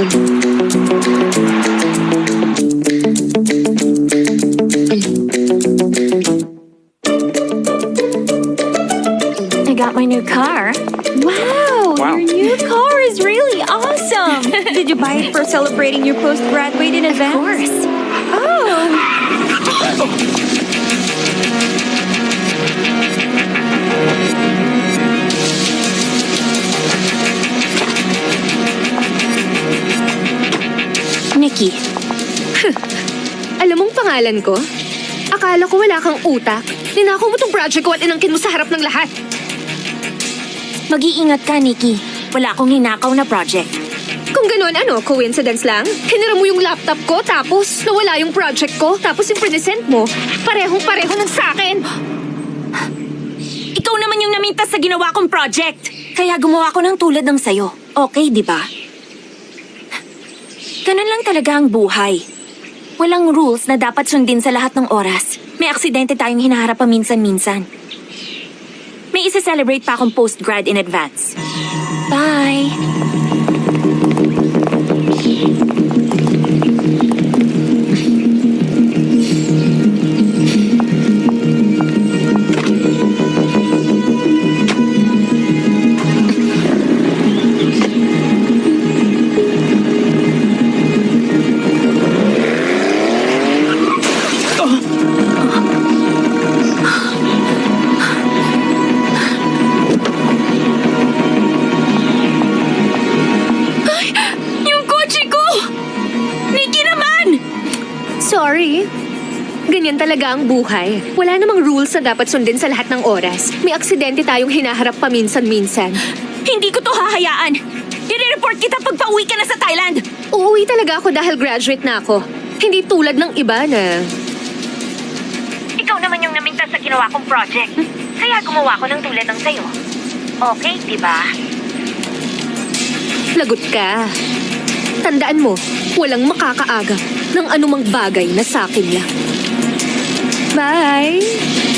I got my new car. Wow, Wow. your new car is really awesome. Did you buy it for celebrating your postgraduate in advance? Of course. Oh, Nikki, Alam mong pangalan ko? Akala ko wala kang utak. Ninakaw mo tong project ko at inangkin mo sa harap ng lahat. mag-iingat ka, Nikki. Wala akong ninakaw na project. Kung gano'n, coincidence lang? Hinira mo yung laptop ko, tapos nawala yung project ko, tapos yung present mo, parehong-pareho nun sa akin. Ikaw naman yung namintas sa ginawa kong project. Kaya gumawa ko ng tulad ng sayo. Okay, di ba? Ganun lang talaga ang buhay. Walang rules na dapat sundin sa lahat ng oras. May aksidente tayong hinaharap paminsan-minsan. May isa-celebrate pa akong post-grad in advance. Bye! Yung kotse ko! Nikki naman! Sorry. Ganyan talaga ang buhay. Wala namang rules na dapat sundin sa lahat ng oras. May aksidente tayong hinaharap paminsan-minsan. Hindi ko to hahayaan! I-report kita pag pauwi ka na sa Thailand! Uuwi talaga ako dahil graduate na ako. Hindi tulad ng iba na... Ikaw naman yung namintas sa ginawa kong project. Kaya gumawa ko ng tulad ng sayo. Okay, di ba? Lagot ka. Tandaan mo, walang makakaaga ng anumang bagay na sa akin lang. Bye!